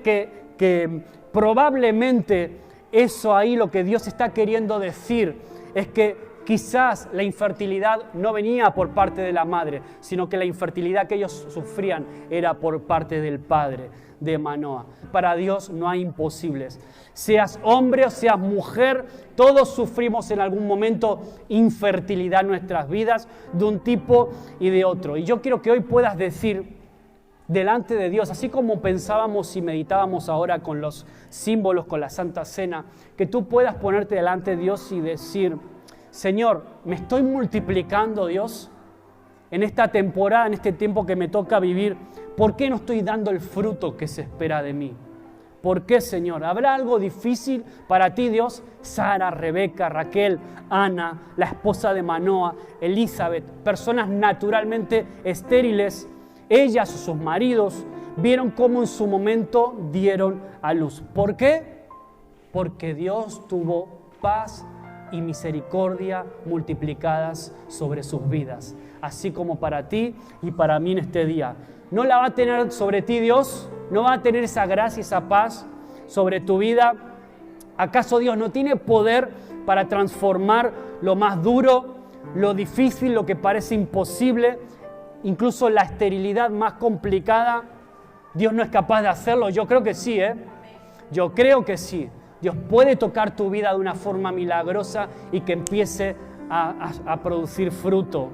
que probablemente eso ahí lo que Dios está queriendo decir es que quizás la infertilidad no venía por parte de la madre, sino que la infertilidad que ellos sufrían era por parte del padre de Manoa. Para Dios no hay imposibles. Seas hombre o seas mujer, todos sufrimos en algún momento infertilidad en nuestras vidas de un tipo y de otro. Y yo quiero que hoy puedas decir delante de Dios, así como pensábamos y meditábamos ahora con los símbolos, con la Santa Cena, que tú puedas ponerte delante de Dios y decir: Señor, ¿me estoy multiplicando, Dios? En esta temporada, en este tiempo que me toca vivir, ¿por qué no estoy dando el fruto que se espera de mí? ¿Por qué, Señor? ¿Habrá algo difícil para ti, Dios? Sara, Rebeca, Raquel, Ana, la esposa de Manoa, Elizabeth, personas naturalmente estériles, ellas o sus maridos vieron cómo en su momento dieron a luz. ¿Por qué? Porque Dios tuvo paz y misericordia multiplicadas sobre sus vidas, así como para ti y para mí en este día. ¿No la va a tener sobre ti Dios? ¿No va a tener esa gracia, esa paz sobre tu vida? ¿Acaso Dios no tiene poder para transformar lo más duro, lo difícil, lo que parece imposible, incluso la esterilidad más complicada? ¿Dios no es capaz de hacerlo? Yo creo que sí, Yo creo que sí. Dios puede tocar tu vida de una forma milagrosa y que empiece a producir fruto.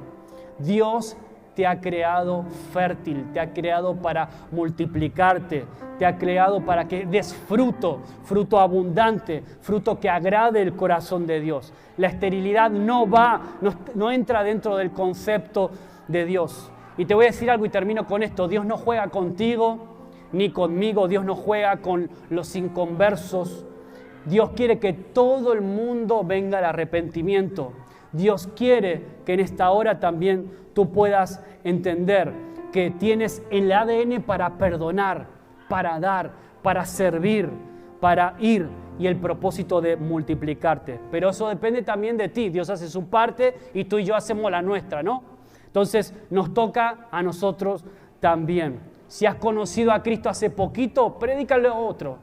Dios te ha creado fértil, te ha creado para multiplicarte, te ha creado para que des fruto, fruto abundante, fruto que agrade el corazón de Dios. La esterilidad no entra dentro del concepto de Dios. Y te voy a decir algo y termino con esto: Dios no juega contigo ni conmigo, Dios no juega con los inconversos. Dios quiere que todo el mundo venga al arrepentimiento. Dios quiere que en esta hora también tú puedas entender que tienes el ADN para perdonar, para dar, para servir, para ir y el propósito de multiplicarte. Pero eso depende también de ti. Dios hace su parte y tú y yo hacemos la nuestra, ¿no? Entonces nos toca a nosotros también. Si has conocido a Cristo hace poquito, predícale a otro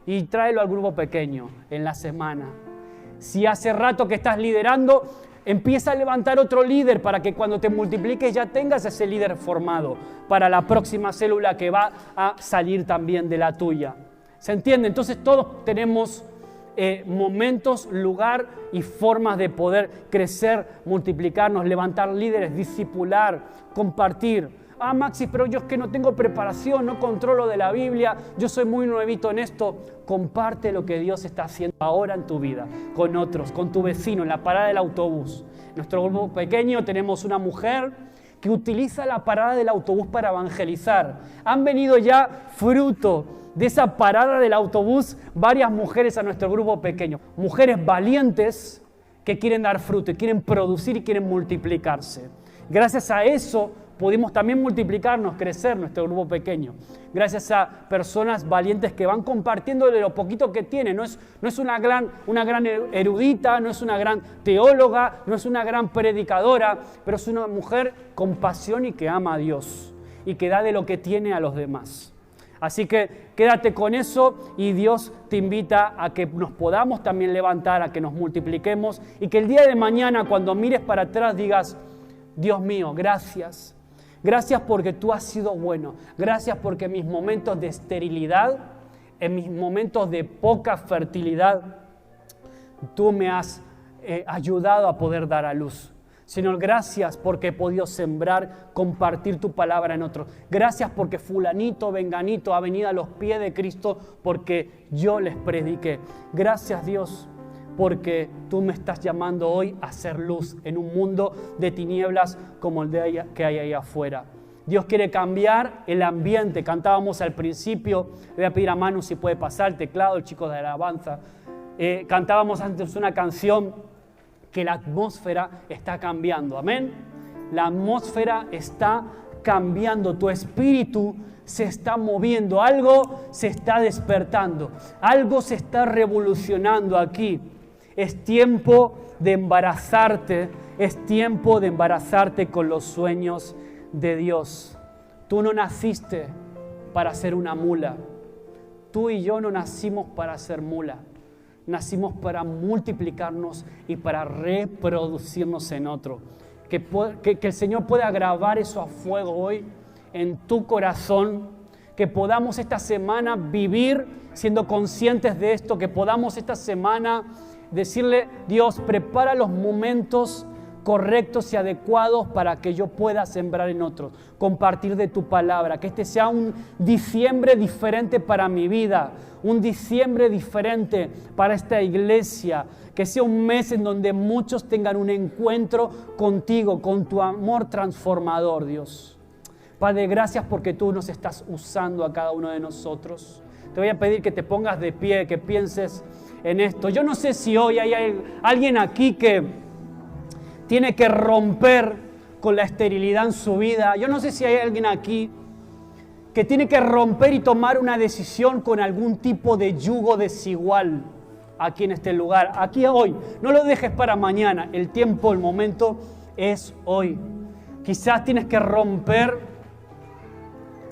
y tráelo al grupo pequeño en la semana. Si hace rato que estás liderando, empieza a levantar otro líder para que cuando te multipliques ya tengas ese líder formado para la próxima célula que va a salir también de la tuya. ¿Se entiende? Entonces todos tenemos momentos, lugar y formas de poder crecer, multiplicarnos, levantar líderes, discipular, compartir. Ah, Maxi, pero yo es que no tengo preparación, no controlo de la Biblia, yo soy muy nuevito en esto. Comparte lo que Dios está haciendo ahora en tu vida, con otros, con tu vecino, en la parada del autobús. En nuestro grupo pequeño tenemos una mujer que utiliza la parada del autobús para evangelizar. Han venido ya fruto de esa parada del autobús varias mujeres a nuestro grupo pequeño. Mujeres valientes que quieren dar fruto, y quieren producir y quieren multiplicarse. Gracias a eso pudimos también multiplicarnos, crecer nuestro grupo pequeño. Gracias a personas valientes que van compartiendo de lo poquito que tienen. No es una gran erudita, no es una gran teóloga, no es una gran predicadora, pero es una mujer con pasión y que ama a Dios y que da de lo que tiene a los demás. Así que quédate con eso y Dios te invita a que nos podamos también levantar, a que nos multipliquemos y que el día de mañana cuando mires para atrás digas: Dios mío, gracias. Gracias porque tú has sido bueno. Gracias porque en mis momentos de esterilidad, en mis momentos de poca fertilidad, tú me has ayudado a poder dar a luz. Señor, gracias porque he podido sembrar, compartir tu palabra en otros. Gracias porque fulanito, venganito ha venido a los pies de Cristo porque yo les prediqué. Gracias, Dios, porque tú me estás llamando hoy a ser luz en un mundo de tinieblas como el de que hay ahí afuera. Dios quiere cambiar el ambiente. Cantábamos al principio, le voy a pedir a Manu si puede pasar el teclado, el chico de alabanza. Cantábamos antes una canción que la atmósfera está cambiando. Amén. La atmósfera está cambiando. Tu espíritu se está moviendo. Algo se está despertando. Algo se está revolucionando aquí. Es tiempo de embarazarte. Es tiempo de embarazarte con los sueños de Dios. Tú no naciste para ser una mula. Tú y yo no nacimos para ser mula. Nacimos para multiplicarnos y para reproducirnos en otro. Que el Señor pueda grabar eso a fuego hoy en tu corazón. Que podamos esta semana vivir siendo conscientes de esto. Que podamos esta semana decirle, Dios, prepara los momentos correctos y adecuados para que yo pueda sembrar en otros, compartir de tu palabra, que este sea un diciembre diferente para mi vida, un diciembre diferente para esta iglesia, que sea un mes en donde muchos tengan un encuentro contigo, con tu amor transformador, Dios. Padre, gracias porque tú nos estás usando a cada uno de nosotros. Te voy a pedir que te pongas de pie, que pienses en esto. Yo no sé si hoy hay alguien aquí que tiene que romper con la esterilidad en su vida. Yo no sé si hay alguien aquí que tiene que romper y tomar una decisión con algún tipo de yugo desigual aquí en este lugar. Aquí hoy. No lo dejes para mañana. El tiempo, el momento es hoy. Quizás tienes que romper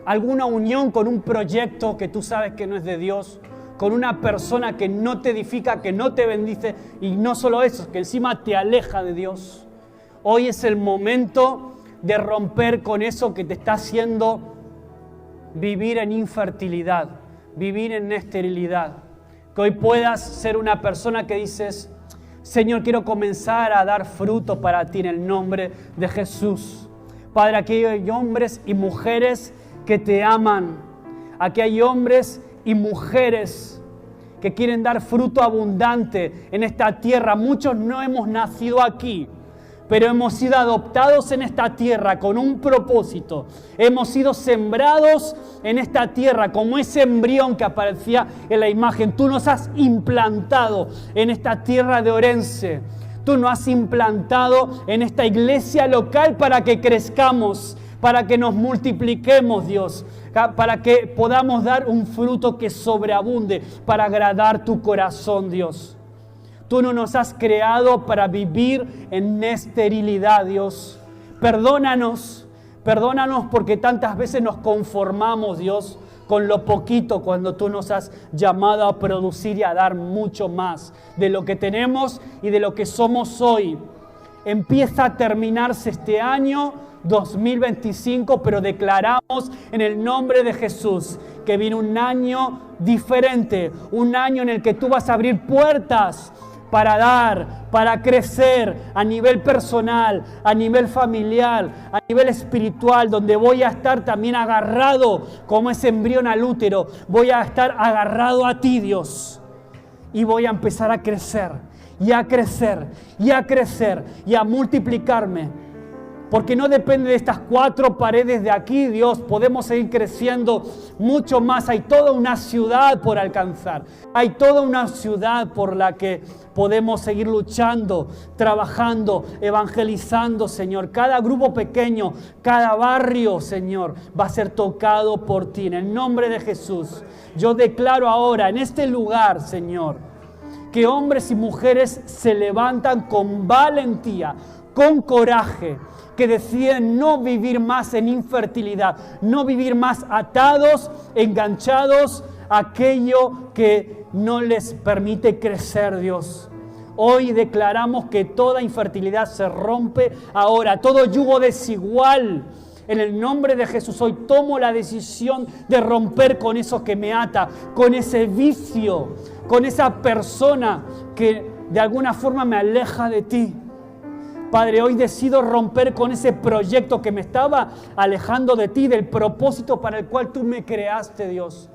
alguna unión con un proyecto que tú sabes que no es de Dios, con una persona que no te edifica, que no te bendice, y no solo eso, que encima te aleja de Dios. Hoy es el momento de romper con eso que te está haciendo vivir en infertilidad, vivir en esterilidad. Que hoy puedas ser una persona que dices, Señor, quiero comenzar a dar fruto para ti en el nombre de Jesús. Padre, aquí hay hombres y mujeres que te aman. Aquí hay hombres y mujeres que quieren dar fruto abundante en esta tierra. Muchos no hemos nacido aquí, pero hemos sido adoptados en esta tierra con un propósito. Hemos sido sembrados en esta tierra como ese embrión que aparecía en la imagen. Tú nos has implantado en esta tierra de Orense. Tú nos has implantado en esta iglesia local para que crezcamos, para que nos multipliquemos, Dios, para que podamos dar un fruto que sobreabunde, para agradar tu corazón, Dios. Tú no nos has creado para vivir en esterilidad, Dios. Perdónanos porque tantas veces nos conformamos, Dios, con lo poquito cuando tú nos has llamado a producir y a dar mucho más de lo que tenemos y de lo que somos hoy. Empieza a terminarse este año 2025, pero declaramos en el nombre de Jesús que viene un año diferente, un año en el que tú vas a abrir puertas para dar, para crecer a nivel personal, a nivel familiar, a nivel espiritual, donde voy a estar también agarrado como ese embrión al útero. Voy a estar agarrado a ti, Dios, y voy a empezar a crecer, y a crecer, y a crecer, y a multiplicarme. Porque no depende de estas 4 paredes de aquí, Dios. Podemos seguir creciendo mucho más. Hay toda una ciudad por alcanzar. Hay toda una ciudad por la que podemos seguir luchando, trabajando, evangelizando, Señor. Cada grupo pequeño, cada barrio, Señor, va a ser tocado por ti. En el nombre de Jesús, yo declaro ahora en este lugar, Señor, que hombres y mujeres se levantan con valentía, con coraje, que deciden no vivir más en infertilidad, no vivir más atados, enganchados a aquello que no les permite crecer, Dios. Hoy declaramos que toda infertilidad se rompe ahora, todo yugo desigual. En el nombre de Jesús, hoy tomo la decisión de romper con eso que me ata, con ese vicio, con esa persona que de alguna forma me aleja de ti. Padre, hoy decido romper con ese proyecto que me estaba alejando de ti, del propósito para el cual tú me creaste, Dios.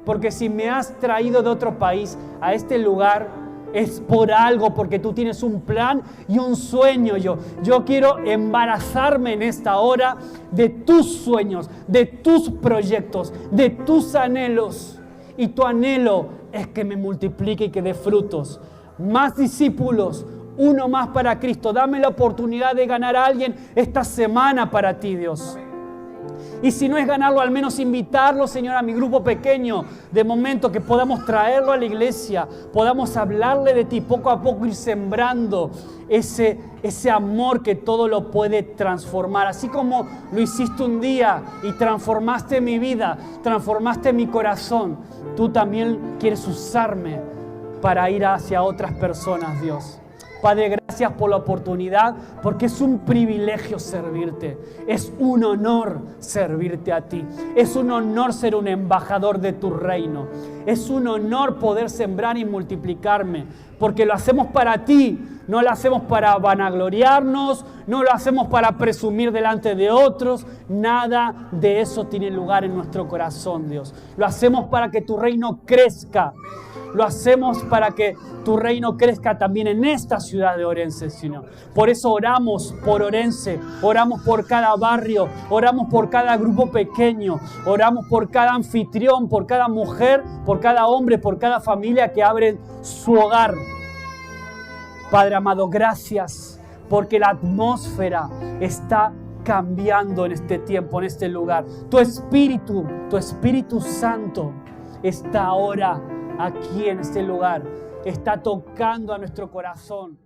Porque si me has traído de otro país a este lugar, es por algo, porque tú tienes un plan y un sueño. Yo quiero embarazarme en esta hora de tus sueños, de tus proyectos, de tus anhelos. Y tu anhelo es que me multiplique y que dé frutos. Más discípulos, uno más para Cristo. Dame la oportunidad de ganar a alguien esta semana para ti, Dios. Y si no es ganarlo, al menos invitarlo, Señor, a mi grupo pequeño, de momento que podamos traerlo a la iglesia, podamos hablarle de ti, poco a poco ir sembrando ese amor que todo lo puede transformar. Así como lo hiciste un día y transformaste mi vida, transformaste mi corazón, tú también quieres usarme para ir hacia otras personas, Dios. Padre, gracias por la oportunidad, porque es un privilegio servirte. Es un honor servirte a ti. Es un honor ser un embajador de tu reino. Es un honor poder sembrar y multiplicarme, porque lo hacemos para ti. No lo hacemos para vanagloriarnos, no lo hacemos para presumir delante de otros. Nada de eso tiene lugar en nuestro corazón, Dios. Lo hacemos para que tu reino crezca. Lo hacemos para que tu reino crezca también en esta ciudad de Orense, Señor. Por eso oramos por Orense, oramos por cada barrio, oramos por cada grupo pequeño, oramos por cada anfitrión, por cada mujer, por cada hombre, por cada familia que abre su hogar. Padre amado, gracias porque la atmósfera está cambiando en este tiempo, en este lugar. Tu Espíritu Santo está ahora aquí en este lugar, está tocando a nuestro corazón.